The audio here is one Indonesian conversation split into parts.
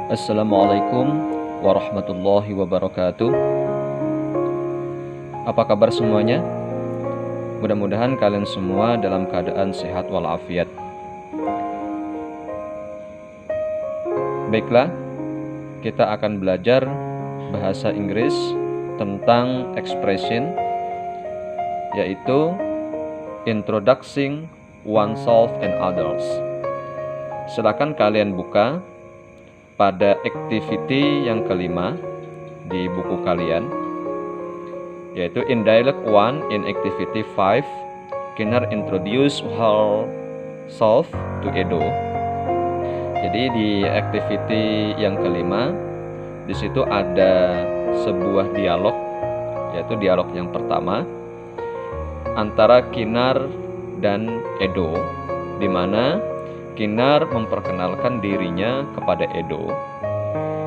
Assalamualaikum warahmatullahi wabarakatuh. Apa kabar semuanya? Mudah-mudahan kalian semua dalam keadaan sehat walafiat. Baiklah, kita akan belajar bahasa Inggris tentang expression, yaitu introducing oneself and others. Silakan kalian buka pada activity yang kelima di buku kalian, yaitu in dialogue 1 in activity 5, Kinar introduce herself to Edo. Jadi di activity yang kelima, di situ ada sebuah dialog, yaitu dialog yang pertama antara Kinar dan Edo, di mana Kinar memperkenalkan dirinya kepada Edo.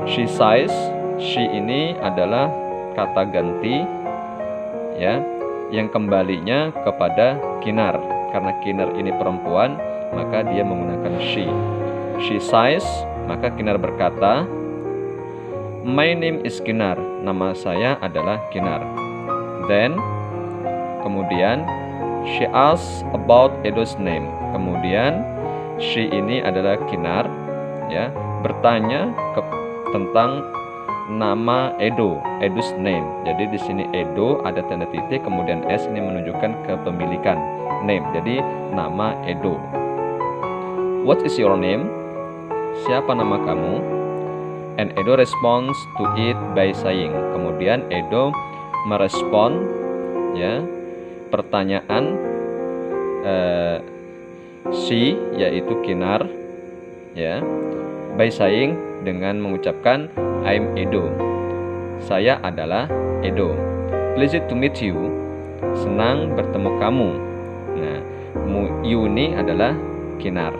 She says, she ini adalah kata ganti, ya, yang kembalinya kepada Kinar. Karena Kinar ini perempuan, maka dia menggunakan she. She says, maka Kinar berkata, my name is Kinar, nama saya adalah Kinar. Then, kemudian she asks about Edo's name. Kemudian she ini adalah Kinar, ya, bertanya tentang nama Edo, Edo's name. Jadi di sini Edo ada tanda titik, kemudian S ini menunjukkan kepemilikan, name. Jadi nama Edo. What is your name? Siapa nama kamu? And Edo responds to it by saying. Kemudian Edo merespon, ya, pertanyaan she, yaitu Kinar, ya, by saying, dengan mengucapkan I'm Edo, saya adalah Edo. Pleased to meet you, senang bertemu kamu. Nah, you ini adalah Kinar.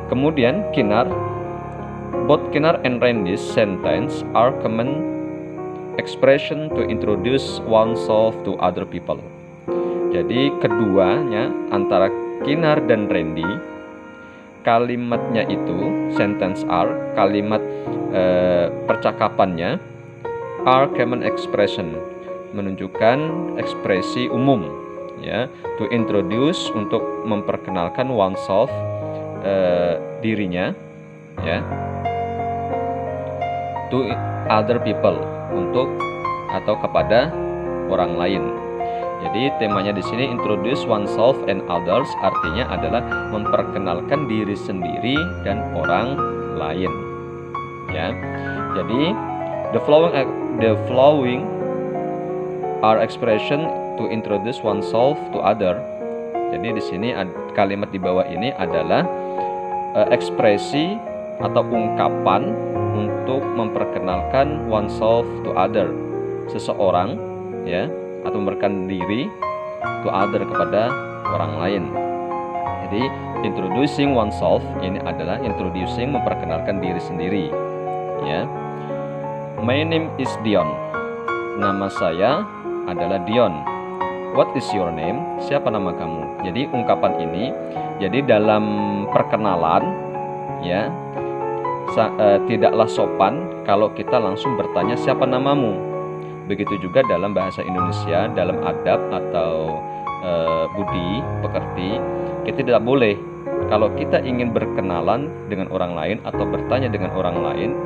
Kemudian Kinar, both Kinar and Randy's sentence are common expression to introduce oneself to other people. Jadi keduanya, antara Kinar dan Randy, kalimatnya itu, sentence are, kalimat percakapannya, are common expression, menunjukkan ekspresi umum, ya, to introduce, untuk memperkenalkan oneself, dirinya, ya, to other people, untuk atau kepada orang lain. Jadi temanya di sini introduce oneself and others, artinya adalah memperkenalkan diri sendiri dan orang lain. Ya. Jadi the following are expression to introduce oneself to other. Jadi di sini kalimat di bawah ini adalah ekspresi atau ungkapan untuk memperkenalkan oneself to other, seseorang, ya, atau memperkenalkan diri to other, kepada orang lain. Jadi introducing oneself ini adalah introducing, memperkenalkan diri sendiri, ya. My name is Dion, nama saya adalah Dion. What is your name? Siapa nama kamu? Jadi ungkapan ini, jadi dalam perkenalan, ya, tidaklah sopan kalau kita langsung bertanya siapa namamu. Begitu juga dalam bahasa Indonesia, dalam adab atau budi pekerti, kita tidak boleh kalau kita ingin berkenalan dengan orang lain atau bertanya dengan orang lain,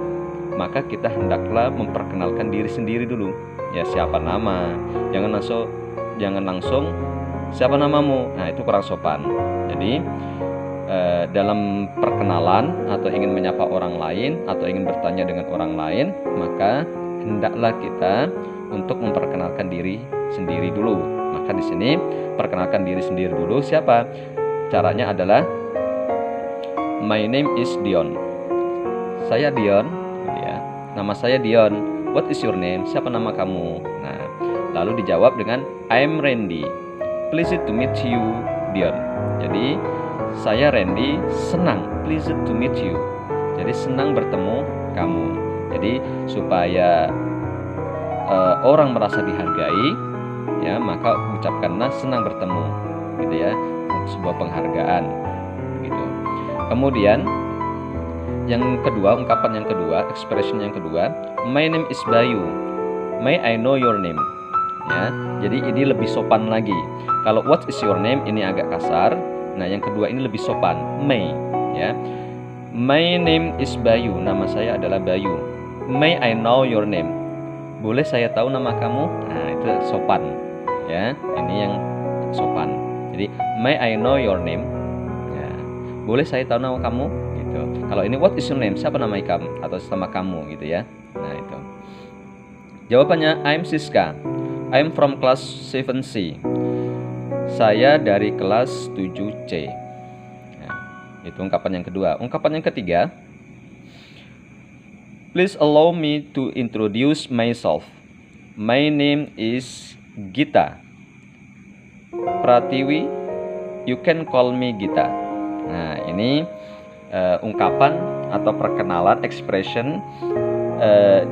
maka kita hendaklah memperkenalkan diri sendiri dulu. Ya, siapa nama? Jangan langsung siapa namamu. Nah, itu kurang sopan. Jadi dalam perkenalan atau ingin menyapa orang lain atau ingin bertanya dengan orang lain, maka hendaklah kita untuk memperkenalkan diri sendiri dulu. Maka di sini perkenalkan diri sendiri dulu. Siapa? Caranya adalah my name is Dion. Saya Dion, ya. Nama saya Dion. What is your name? Siapa nama kamu? Nah, lalu dijawab dengan I'm Randy. Pleased to meet you, Dion. Jadi saya Randy, senang. Pleased to meet you. Jadi senang bertemu kamu. Jadi supaya orang merasa dihargai, ya, maka ucapkanlah senang bertemu, gitu ya, sebuah penghargaan, gitu. Kemudian yang kedua, ungkapan yang kedua, expression yang kedua, my name is Bayu. May I know your name? Ya, jadi ini lebih sopan lagi. Kalau what is your name ini agak kasar. Nah, yang kedua ini lebih sopan, may, ya. My name is Bayu. Nama saya adalah Bayu. May I know your name? Boleh saya tahu nama kamu? Nah, itu sopan, ya. Ini yang sopan. Jadi may I know your name? Ya. Boleh saya tahu nama kamu? Gitu. Kalau ini what is your name? Siapa nama kamu atau nama kamu gitu ya. Nah, itu. Jawabannya I'm Siska. I'm from class 7C. Saya dari kelas 7C. Nah, itu ungkapan yang kedua. Ungkapan yang ketiga, please allow me to introduce myself. My name is Gita Pratiwi. You can call me Gita. Nah, ini ungkapan atau perkenalan, expression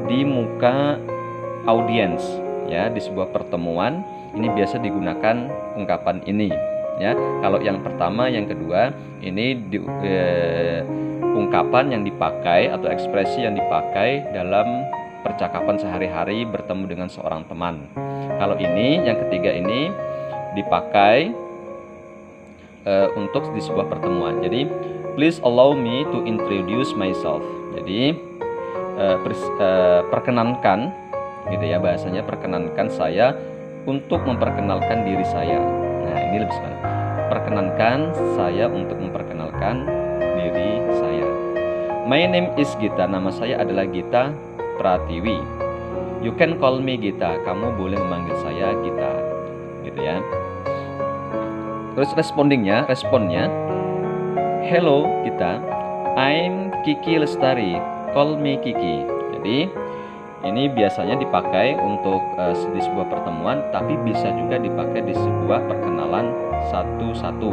di muka audiens, ya, di sebuah pertemuan. Ini biasa digunakan ungkapan ini, ya. Kalau yang pertama, yang kedua, ini ungkapan yang dipakai atau ekspresi yang dipakai dalam percakapan sehari-hari bertemu dengan seorang teman. Kalau ini, yang ketiga ini dipakai untuk di sebuah pertemuan. Jadi, please allow me to introduce myself. Jadi, perkenankan, gitu ya, bahasanya perkenankan saya untuk memperkenalkan diri saya. Nah, ini lebih sebenarnya. Perkenankan saya untuk memperkenalkan diri saya. My name is Gita. Nama saya adalah Gita Pratiwi. You can call me Gita. Kamu boleh memanggil saya Gita. Gitu ya. Terus responnya, hello Gita, I'm Kiki Lestari. Call me Kiki. Jadi ini biasanya dipakai untuk di sebuah pertemuan, tapi bisa juga dipakai di sebuah perkenalan satu-satu,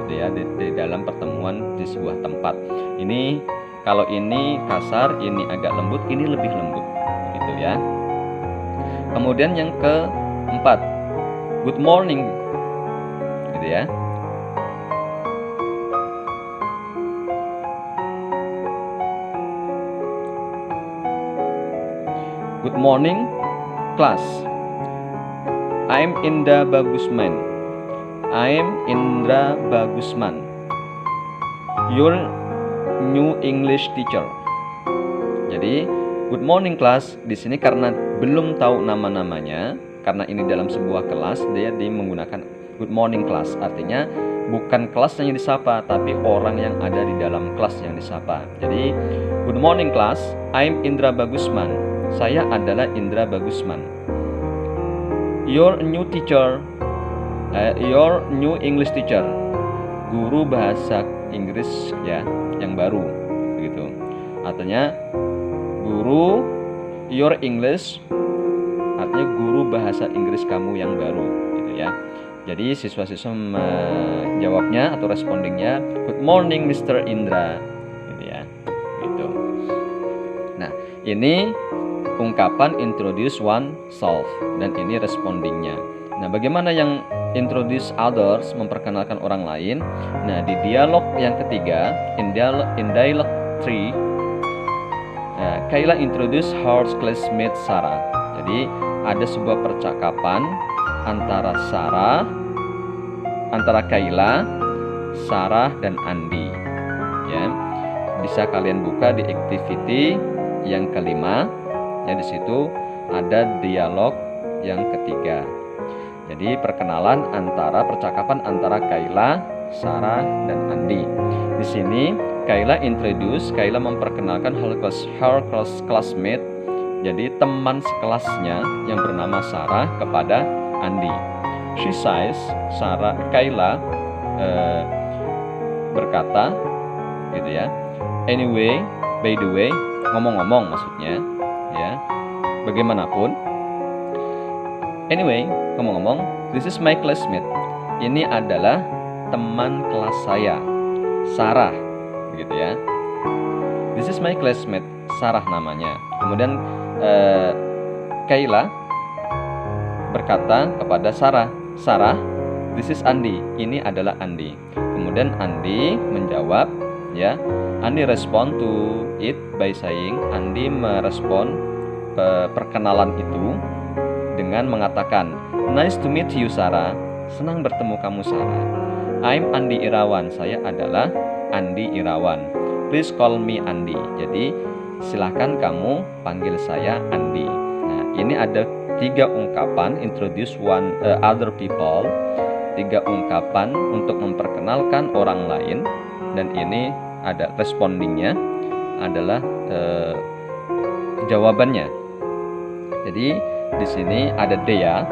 gitu ya, di dalam pertemuan di sebuah tempat. Ini kalau ini kasar, ini agak lembut, ini lebih lembut, gitu ya. Kemudian yang keempat, good morning, gitu ya. Good morning, class. I'm Indra Bagusman. Your new English teacher. Jadi, good morning class di sini karena belum tahu nama-namanya, karena ini dalam sebuah kelas, dia menggunakan good morning class. Artinya bukan kelasnya yang disapa, tapi orang yang ada di dalam kelas yang disapa. Jadi, good morning class. I'm Indra Bagusman. Saya adalah Indra Bagusman. Your new teacher, your new English teacher. Guru bahasa Inggris ya, yang baru, begitu. Artinya guru your English, artinya guru bahasa Inggris kamu yang baru, gitu ya. Jadi siswa-siswa menjawabnya atau respondingnya, good morning Mr. Indra, gitu ya. Gitu. Nah, ini ungkapan introduce oneself dan ini respondingnya. Nah, bagaimana yang introduce others, memperkenalkan orang lain? Nah, di dialog yang ketiga, in dialog 3, Kayla introduce her classmate Sarah. Jadi ada sebuah percakapan antara Kayla, Sarah dan Andi. Ya, bisa kalian buka di activity yang kelima. Ya, di situ ada dialog yang ketiga. Jadi percakapan antara Kayla, Sarah dan Andi. Di sini Kayla memperkenalkan her classmate, jadi teman sekelasnya yang bernama Sarah kepada Andi. She says, Kayla berkata, gitu ya. Anyway, by the way, ngomong-ngomong maksudnya. Ya, bagaimanapun. Anyway, ngomong-ngomong, this is my classmate. Ini adalah teman kelas saya, Sarah, begitu ya. This is my classmate, Sarah namanya. Kemudian Kayla berkata kepada Sarah, this is Andi. Ini adalah Andi. Kemudian Andi menjawab, ya. Andi respond to it by saying, Andi merespon perkenalan itu dengan mengatakan, nice to meet you Sarah, senang bertemu kamu Sarah. I'm Andi Irawan, saya adalah Andi Irawan. Please call me Andi. Jadi silahkan kamu panggil saya Andi. Nah, ini ada 3 ungkapan introduce other people, 3 ungkapan untuk memperkenalkan orang lain, dan ini ada respondingnya adalah jawabannya. Jadi di sini ada dia,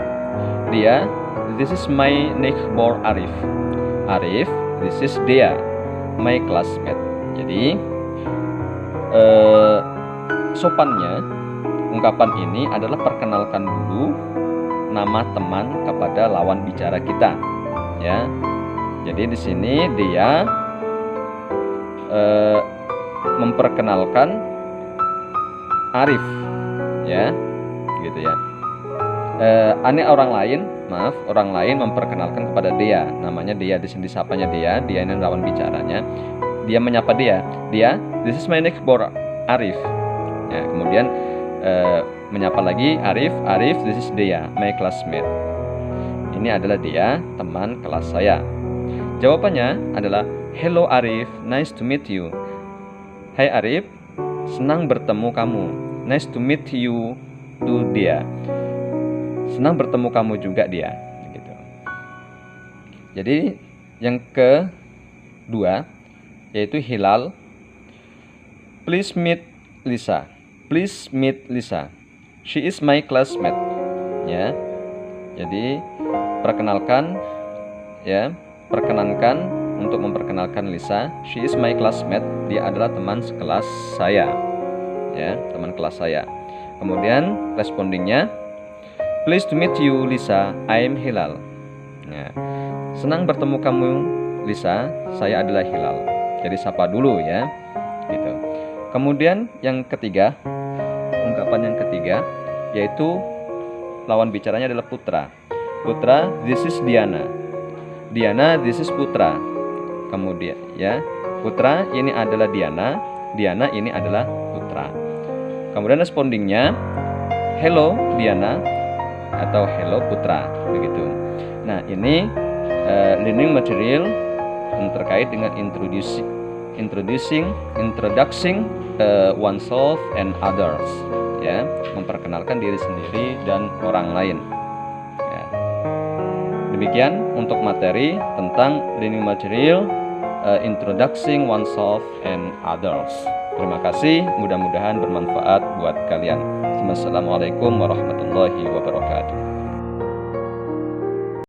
this is my neighbor Arif. Arif, this is dia, my classmate. Jadi sopannya ungkapan ini adalah perkenalkan dulu nama teman kepada lawan bicara kita, ya. Jadi di sini dia memperkenalkan Arif, ya, gitu ya. Orang lain memperkenalkan kepada dia, namanya dia, di sini disapanya dia ini lawan bicaranya. Dia menyapa dia, this is my neighbor Arif. Ya, kemudian menyapa lagi Arif, this is dia, my classmate. Ini adalah dia, teman kelas saya. Jawabannya adalah, hello Arif, nice to meet you. Hai Arif, senang bertemu kamu. Nice to meet you to dia. Senang bertemu kamu juga dia, gitu. Jadi yang kedua yaitu Hilal. Please meet Lisa. Please meet Lisa. She is my classmate. Ya. Jadi perkenankan untuk memperkenalkan Lisa. She is my classmate. Dia adalah teman sekelas saya. Ya, teman kelas saya. Kemudian respondingnya, pleased to meet you Lisa. I am Hilal. Ya. Senang bertemu kamu Lisa. Saya adalah Hilal. Jadi sapa dulu ya. Gitu. Kemudian yang ketiga, ungkapan yang ketiga yaitu lawan bicaranya adalah Putra. Putra, this is Diana. Diana, this is Putra. Kemudian ya, Putra ini adalah Diana, Diana ini adalah Putra. Kemudian respondingnya, hello Diana atau hello Putra, begitu. Nah, ini learning material yang terkait dengan introducing oneself and others, ya, memperkenalkan diri sendiri dan orang lain. Ya. Demikian untuk materi tentang learning material introducing oneself and others. Terima kasih, mudah-mudahan bermanfaat buat kalian. Wassalamualaikum warahmatullahi wabarakatuh.